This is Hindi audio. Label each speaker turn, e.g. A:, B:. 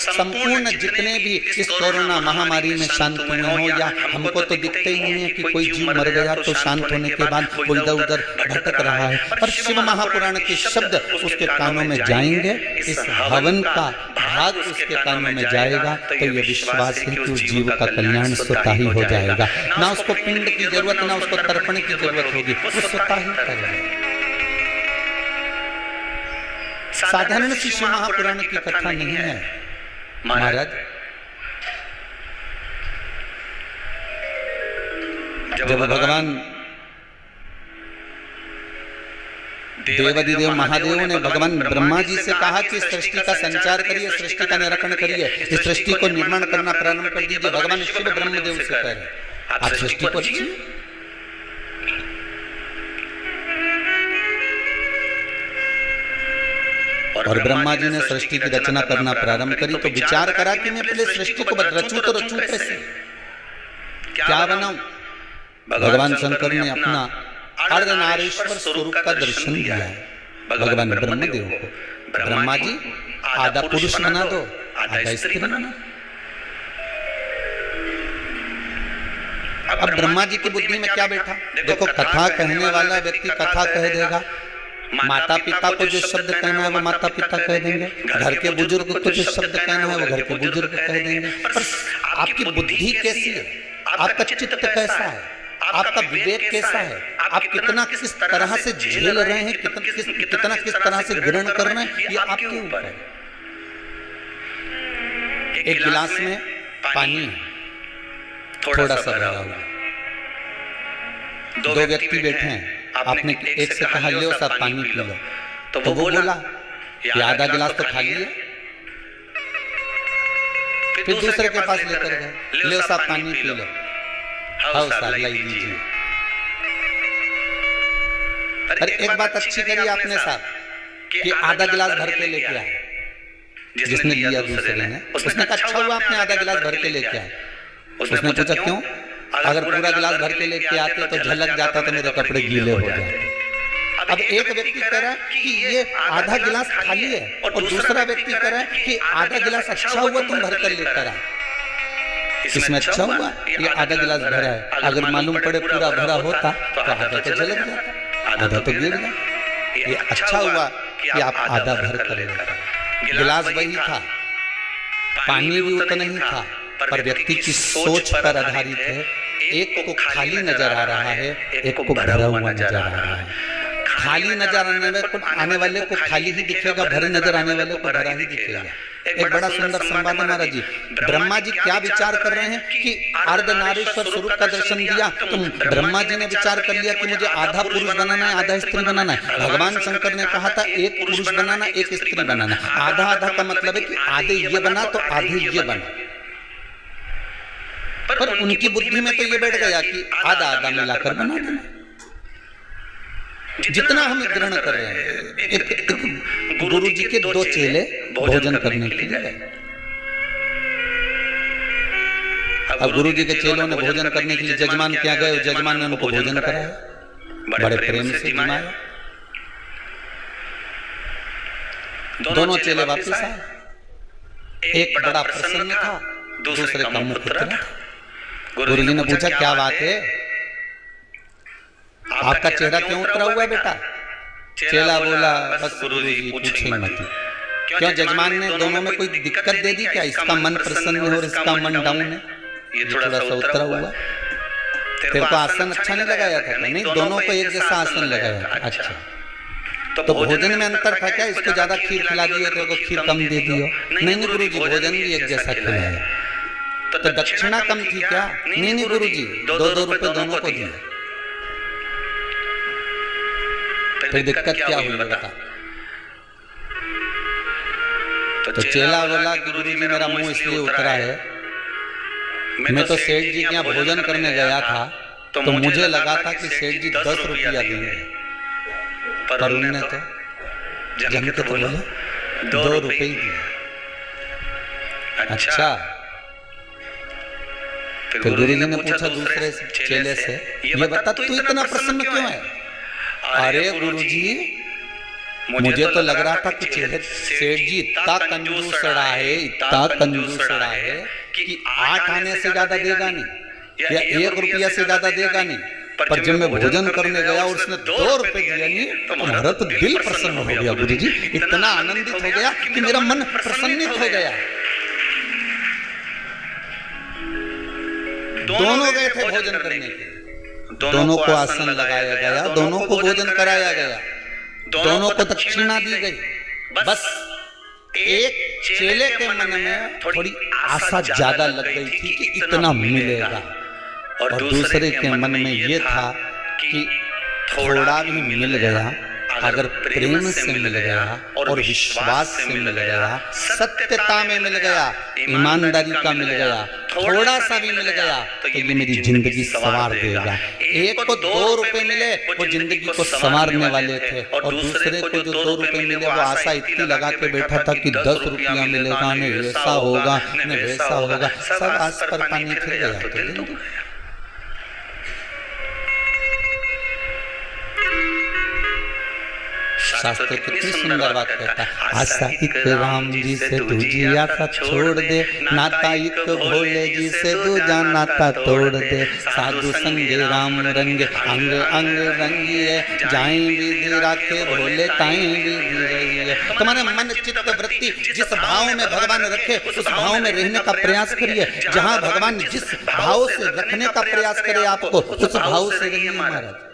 A: संपूर्ण जितने भी इस कोरोना महामारी में शांत हुए हो, या हमको तो दिखते ही नहीं है कि कोई जीव मर गया तो शांत होने के बाद वो इधर उधर भटक रहा है, पर शिव महापुराण के शब्द उसके कानों में जाएंगे, इस हवन का भाग उसके कानों में जाएगा, तो ये विश्वास है कि उस जीव का कल्याण स्वतः ही हो जाएगा। ना उसको पिंड की जरूरत, ना उसको तर्पण की जरूरत होगी, वो स्वतः ही करेगा। साधारण सी शिव महापुराण की कथा नहीं है महाराज। जब भगवान देवादिदेव महादेव ने भगवान ब्रह्मा जी से कहा कि सृष्टि का संचार करिए, सृष्टि का निरीक्षण करिए, इस सृष्टि को निर्माण करना प्रारंभ कर दीजिए, भगवान शिव ब्रह्मदेव से कह रहे आप सृष्टि को रचिए। और ब्रह्मा जी ने सृष्टि की रचना करना प्रारंभ करी, तो विचार करा कि मैं पहले सृष्टि को रचूं तो रचूं कैसे, क्या बनाऊं। भगवान शंकर ने अपना अर्धनारीश्वर स्वरूप का दर्शन दिया है भगवान ब्रह्मदेव को। ब्रह्मा जी आधा पुरुष बना दो, आधा स्त्री बना दो। अब ब्रह्मा जी की बुद्धि में क्या बैठा, देखो कथा कहने वाला व्यक्ति कथा कह देगा, माता पिता को जो शब्द कहना है वो माता पिता कह देंगे, घर के बुजुर्ग को जो शब्द कहना है वो घर के बुजुर्ग कह देंगे। पर आपकी बुद्धि कैसी है, आपका चित्त कैसा है, आपका विवेक कैसा है, आप कितना किस तरह से झेल रहे हैं, कितना किस तरह से ग्रहण कर रहे हैं, ये आपके ऊपर है। एक गिलास में पानी है, थोड़ा सा भरा हुआ, दो व्यक्ति बैठे हैं, आपने एक से कहा लो सा पानी पी लो, तो वो बोला कि आधा गिलास तो खाली है। फिर दूसरे के पास लेकर गए, लो सा पानी पी लो, हाउ सा लाई दीजिए। अरे एक बात अच्छी करी आपने साहब कि आधा गिलास भर के लेके आए, जिसने लिया दूसरे ने, उसने कहा अच्छा हुआ आपने आधा गिलास भर के लेके आए। उसने पूछा क्यों, अगर पूरा गिलास भर के लेके आते तो झलक जाता तो मेरे कपड़े गीले हो जाते। अब एक व्यक्ति कह रहा है कि ये आधा गिलास खाली है, और दूसरा व्यक्ति कह रहा है कि आधा गिलास अच्छा हुआ तुम भर कर लेकर आए। इसमें अच्छा हुआ ये आधा गिलास भरा है, अगर मालूम पड़े पूरा भरा होता तो आधा तो झलक जाता, आधा तो गिर जाता। ये अच्छा हुआ कि आप आधा भर कर लेकर। गिलास वही था, पानी भी उतना ही था, पर व्यक्ति की सोच पर आधारित है। एक को खाली नजर आ रहा है, एक को भरा हुआ नजर आ रहा है। खाली नजर आने वाले को खाली ही दिखेगा, भरे नजर आने वाले को भरा ही दिखेगा। एक बड़ा सुंदर संवाद है महाराज जी। ब्रह्मा जी क्या विचार कर रहे हैं कि अर्धनारीश्वर स्वरूप का दर्शन दिया, तो ब्रह्मा जी ने विचार कर लिया कि मुझे आधा पुरुष बनाना है, आधा स्त्री बनाना है। भगवान शंकर ने कहा था एक पुरुष बनाना, एक स्त्री बनाना। आधा आधा का मतलब है कि आधे ये बना तो आधे ये बना, पर उनकी बुद्धि में तो ये बैठ गया कि आधा आधा मिलाकर बना देना। जितना हम ग्रहण कर रहे हैं, गुरु जी के दो चेले भोजन करने के लिए गए। अब गुरु जी के चेलों ने भोजन करने के लिए जजमान क्या गए, जजमान ने उनको भोजन कराया, बड़े प्रेम से जिमाया। दोनों चेले वापस आए, एक बड़ा प्रसन्न था, दूसरे का मुख उतरा था। गुरु जी ने पूछा क्या बात है, आपका चेहरा क्यों उतरा हुआ है बेटा। चेला बोला बस गुरु जी पूछे मत। क्यों जजमान ने दोनों में कोई दिक्कत दे दी क्या, इसका मन प्रसन्न है और इसका मन डाउन है, ये थोड़ा सा उतरा हुआ। तेरे को आसन अच्छा नहीं लगाया था? नहीं, दोनों को एक जैसा आसन लगाया था। अच्छा, तो भोजन में अंतर था क्या, इसको ज्यादा खीर खिला दियो, तेरे को खीर कम दे दियो? नहीं गुरु जी, भोजन भी एक जैसा खिलाया। तो दक्षिणा कम थी क्या? नहीं गुरु जी, 2-2 रुपए दोनों को दिए। फिर दिक्कत क्या हुई बता। तो चेला बोला कि गुरु जी मेरा मुंह इसलिए उतरा है, मैं तो सेठ जी के यहाँ भोजन करने गया था, तो मुझे लगा था कि सेठ जी 10 रुपया देंगे, पर उन्होंने तो जम के बोले 2 रुपए ही दिए। अच्छा, फिर गुरु जी ने पूछा दूसरे चेले से, ये बता तू इतना प्रसन्न क्यों है? अरे गुरु जी, मुझे तो लग रहा था कि सेठ जी इतना कंजूसड़ा है कि 8 आने से ज्यादा देगा नहीं या 1 रुपया से ज्यादा देगा नहीं। पर जब मैं भोजन करने गया और उसने 2 रुपए दिया नहीं तो मेरा तो दिल प्रसन्न हो गया गुरु जी, इतना आनंदित हो गया कि मेरा मन प्रसन्नित हो गया। दोनों गए थे भोजन करने के लिए, दोनों को आसन लगाया गया, दोनों को भोजन कराया गया, दोनों को दक्षिणा दी गई। बस एक चेले के मन में थोड़ी आशा ज्यादा लग गई थी कि इतना मिलेगा, और दूसरे के मन में ये था कि थोड़ा भी मिल गया, अगर प्रेम से मिल गया और विश्वास से मिल गया, सत्यता में मिल गया, ईमानदारी का मिल गया, थोड़ा सा भी मिल गया तो ये मेरी जिंदगी संवार देगा। एक को 2 रुपए मिले वो जिंदगी को संवारने वाले थे, और दूसरे को जो 2 रुपए मिले वो आशा इतनी लगा के बैठा था कि 10 रुपया मिलेगा, न ऐसा होगा न वैसा होगा, सब आस पर पानी फिर गया। शास्त्र कितनी सुंदर बात कहता है, आशा एक राम जी से दूजी आशा छोड़ दे, नाता एक भोले जी से दूजा नाता तोड़ दे, साधु संगे राम रंगे अंग अंग रंगिए, जाई विधि राखे भोले ताई विधि रहिए। तुम्हारे मन चित्त वृत्ति जिस भाव में भगवान रखे उस भाव में रहने का प्रयास करिए, जहाँ भगवान जिस भाव से रखने का प्रयास करे आपको उस भाव से रहिए महाराज।